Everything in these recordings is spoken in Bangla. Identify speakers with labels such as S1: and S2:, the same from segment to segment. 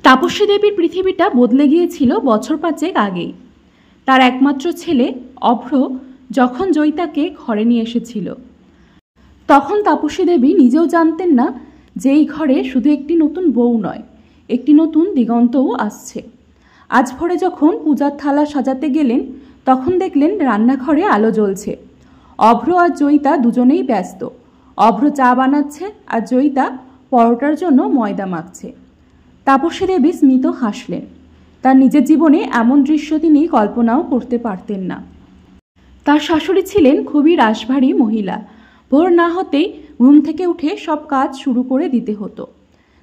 S1: তাপস্বী দেবীর পৃথিবীটা বদলে গিয়েছিল বছর 5 আগেই। তার একমাত্র ছেলে অভ্র যখন জয়িতাকে ঘরে নিয়ে এসেছিল, তখন তাপস্বী দেবী নিজেও জানতেন না যে এই ঘরে শুধু একটি নতুন বউ নয়, একটি নতুন দিগন্তও আসছে। আজ ভোরে যখন পূজার থালা সাজাতে গেলেন, তখন দেখলেন রান্নাঘরে আলো জ্বলছে। অভ্র আর জয়িতা দুজনেই ব্যস্ত। অভ্র চা বানাচ্ছে আর জয়িতা পরোটার জন্য ময়দা মাখছে। তাপস্বী দেবী স্মিত হাসলেন। তার নিজের জীবনে এমন দৃশ্য তিনি কল্পনাও করতে পারতেন না। তার শাশুড়ি ছিলেন খুবই রাশভারী মহিলা। ভোর না হতেই ঘুম থেকে উঠে সব কাজ শুরু করে দিতে হতো।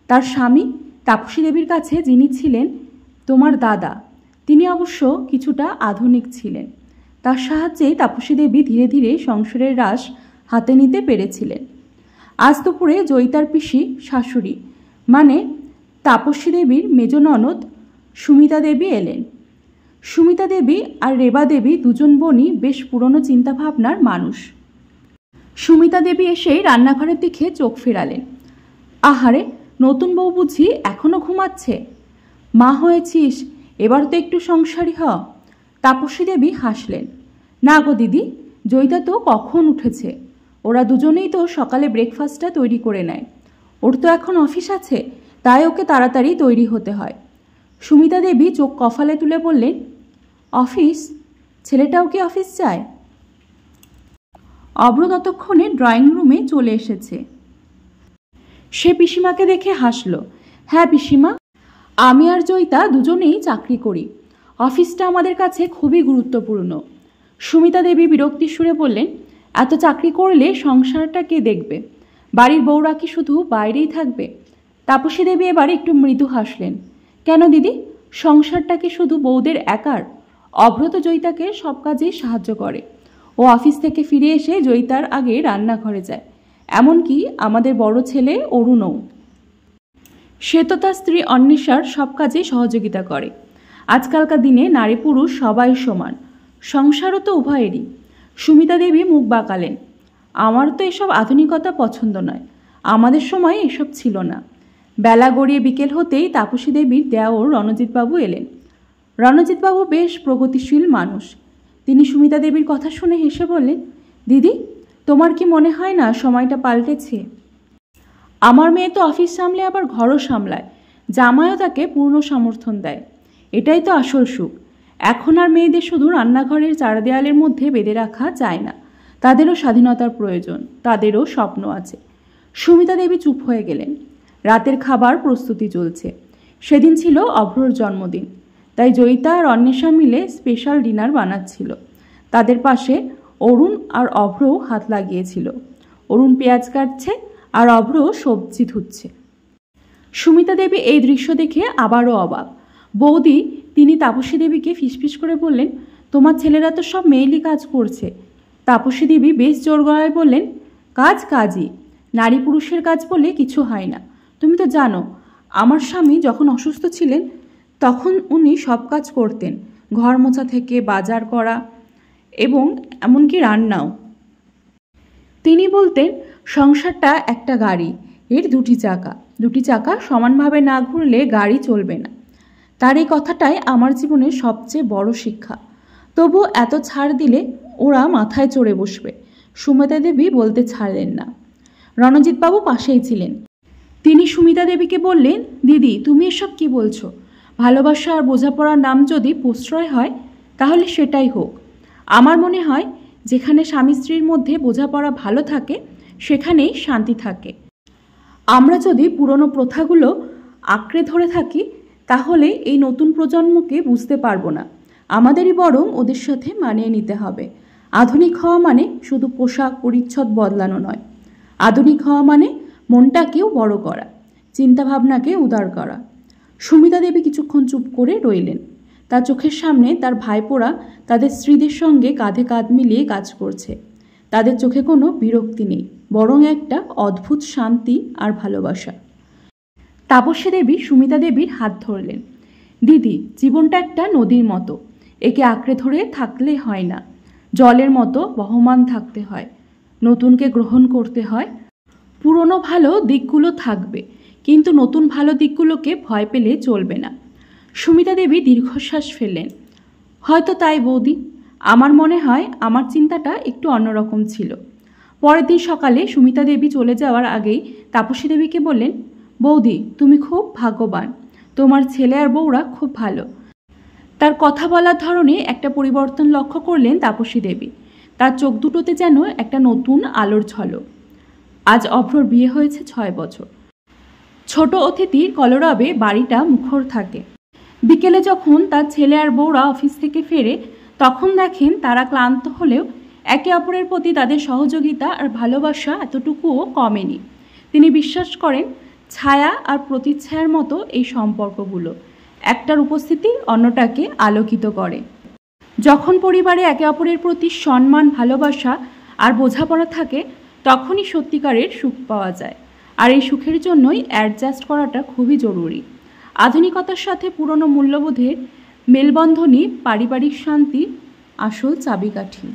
S1: তার স্বামী তাপস্বী দেবীর কাছে যিনি ছিলেন তোমার দাদা, তিনি অবশ্য কিছুটা আধুনিক ছিলেন। তার সাহায্যে তাপস্বী দেবী ধীরে ধীরে সংসারের রাশ হাতে নিতে পেরেছিলেন। আজ দুপুরে জয়িতার পিসি শাশুড়ি মানে তাপস্বী দেবীর মেজ ননদ সুমিতা দেবী এলেন। সুমিতা দেবী আর রেবা দেবী দুজন বোনই বেশ পুরনো চিন্তাভাবনার মানুষ। সুমিতা দেবী এসেই রান্নাঘরের দিকে চোখ ফেরালেন। আহারে, নতুন বউ বুঝি এখনো ঘুমাচ্ছে? মা হয়েছিস, এবার তো একটু সংসারী হ। তাপস্বী দেবী হাসলেন। না গো দিদি, জয়িতা তো কখন উঠেছে। ওরা দুজনেই তো সকালে ব্রেকফাস্টটা তৈরি করে নেয়। ওর তো এখন অফিস আছে, তাই ওকে তাড়াতাড়ি তৈরি হতে হয়। সুমিতা দেবী চোখ কফালে তুলে বললেন, অফিস? ছেলেটাও কি অফিস যায়? অভ্র ততক্ষণে ড্রয়িং রুমে চলে এসেছে। সে পিসিমাকে দেখে হাসল। হ্যাঁ পিসিমা, আমি আর জয়িতা দুজনেই চাকরি করি। অফিসটা আমাদের কাছে খুবই গুরুত্বপূর্ণ। সুমিতা দেবী বিরক্তির সুরে বললেন, এত চাকরি করলে সংসারটা কে দেখবে? বাড়ির বউরা কি শুধু বাইরেই থাকবে? তাপস্বী দেবী এবার একটু মৃদু হাসলেন। কেন দিদি, সংসারটা কি শুধু বউদের একার? অভ্র তো জয়িতাকে সব কাজেই সাহায্য করে। ও অফিস থেকে ফিরে এসে জয়িতার আগে রান্নাঘরে যায়। এমনকি আমাদের বড় ছেলে অরুণও। সে তো তার স্ত্রী অন্বেষার সব কাজেই সহযোগিতা করে। আজকালকার দিনে নারী পুরুষ সবাই সমান, সংসারও তো উভয়েরই। সুমিতা দেবী মুখ বাঁকালেন। আমার তো এসব আধুনিকতা পছন্দ নয়। আমাদের সময় এসব ছিল না। বেলা গড়িয়ে বিকেল হতেই তাপস্বী দেবীর দেওর রণজিৎবাবু এলেন। রণজিৎবাবু বেশ প্রগতিশীল মানুষ। তিনি সুমিতা দেবীর কথা শুনে হেসে বললেন, দিদি, তোমার কি মনে হয় না সময়টা পাল্টেছে? আমার মেয়ে তো অফিস সামলে আবার ঘরও সামলায়, জামাইও তাকে পূর্ণ সমর্থন দেয়। এটাই তো আসল সুখ। এখন আর মেয়েদের শুধু রান্নাঘরের চার দেয়ালের মধ্যে বেঁধে রাখা যায় না। তাদেরও স্বাধীনতার প্রয়োজন, তাদেরও স্বপ্ন আছে। সুমিতা দেবী চুপ হয়ে গেলেন। রাতের খাবার প্রস্তুতি চলছে। সেদিন ছিল অভ্রর জন্মদিন, তাই জয়িতা আর অন্বেষা মিলে স্পেশাল ডিনার বানাচ্ছিল। তাদের পাশে অরুণ আর অভ্রও হাত লাগিয়েছিল। অরুণ পেঁয়াজ কাটছে আর অভ্র সবজি ধুচ্ছে। সুমিতা দেবী এই দৃশ্য দেখে আবারও অবাক। বৌদি, তিনি তাপস্বী দেবীকে ফিসফিস করে বললেন, তোমার ছেলেরা তো সব মেয়েলি কাজ করছে। তাপস্বী দেবী বেশ জোর গলায় বললেন, কাজ কাজই, নারী পুরুষের কাজ বলে কিছু হয় না। তুমি তো জানো, আমার স্বামী যখন অসুস্থ ছিলেন তখন উনি সব কাজ করতেন, ঘর মোছা থেকে বাজার করা এবং এমনকি রান্নাও। তিনি বলতেন, সংসারটা একটা গাড়ি, এর দুটি চাকা সমানভাবে না ঘুরলে গাড়ি চলবে না। তার এই কথাটাই আমার জীবনের সবচেয়ে বড় শিক্ষা। তবু এত ছাড় দিলে ওরা মাথায় চড়ে বসবে। সুমিতা দেবী বলতে ছাড়লেন না। রণজিৎবাবু পাশেই ছিলেন। তিনি সুমিতা দেবীকে বললেন, দিদি, তুমি এসব কি বলছো? ভালোবাসা আর বোঝাপড়ার নাম যদি প্রশ্রয় হয়, তাহলে সেটাই হোক। আমার মনে হয় যেখানে স্বামী স্ত্রীর মধ্যে বোঝাপড়া ভালো থাকে, সেখানেই শান্তি থাকে। আমরা যদি পুরনো প্রথাগুলো আঁকড়ে ধরে থাকি, তাহলে এই নতুন প্রজন্মকে বুঝতে পারবো না। আমাদেরই বরং ওদের সাথে মানিয়ে নিতে হবে। আধুনিক হওয়া মানে শুধু পোশাক পরিচ্ছদ বদলানো নয়। আধুনিক হওয়া মানে মনটাকেও বড় করা, চিন্তাভাবনাকে উদার করা। সুমিতা দেবী কিছুক্ষণ চুপ করে রইলেন। তার চোখের সামনে তার ভাইপোরা তাদের স্ত্রীদের সঙ্গে কাঁধে কাঁধ মিলিয়ে কাজ করছে। তাদের চোখে কোনো বিরক্তি নেই, বরং একটা অদ্ভুত শান্তি আর ভালোবাসা। তাপস্বী দেবী সুমিতা দেবীর হাত ধরলেন। দিদি, জীবনটা একটা নদীর মতো, একে আঁকড়ে ধরে থাকলে হয় না। জলের মতো বহমান থাকতে হয়, নতুনকে গ্রহণ করতে হয়। পুরনো ভালো দিকগুলো থাকবে, কিন্তু নতুন ভালো দিকগুলোকে ভয় পেলে চলবে না। সুমিতা দেবী দীর্ঘশ্বাস ফেললেন। হয়তো তাই বৌদি, আমার মনে হয় আমার চিন্তাটা একটু অন্যরকম ছিল। পরের দিন সকালে সুমিতা দেবী চলে যাওয়ার আগেই তাপসী দেবীকে বললেন, বৌদি তুমি খুব ভাগ্যবান, তোমার ছেলে আর বউরা খুব ভালো। তার কথা বলার ধরনে একটা পরিবর্তন লক্ষ্য করলেন তাপসী দেবী। তার চোখ দুটোতে যেন একটা নতুন আলোর ঝলক। আজ অভ্রর বিয়ে হয়েছে 6 বছর। ছোট অতিথির কলরবে বাড়িটা মুখর থাকে। বিকেলে যখন তার ছেলে আর বউরা অফিস থেকে ফেরে, তখন দেখেন তারা ক্লান্ত হলেও একে অপরের প্রতি তাদের সহযোগিতা আর ভালোবাসা এতটুকুও কমেনি। তিনি বিশ্বাস করেন ছায়া আর প্রতিচ্ছায়ার মতো এই সম্পর্কগুলো একটার উপস্থিতি অন্যটাকে আলোকিত করে। যখন পরিবারে একে অপরের প্রতি সম্মান, ভালোবাসা আর বোঝাপড়া থাকে, তখনই সত্যিকারের সুখ পাওয়া যায়। আর এই সুখের জন্যই অ্যাডজাস্ট করাটা খুবই জরুরি। আধুনিকতার সাথে পুরনো মূল্যবোধের মেলবন্ধনই পারিবারিক শান্তির আসল চাবিকাঠি।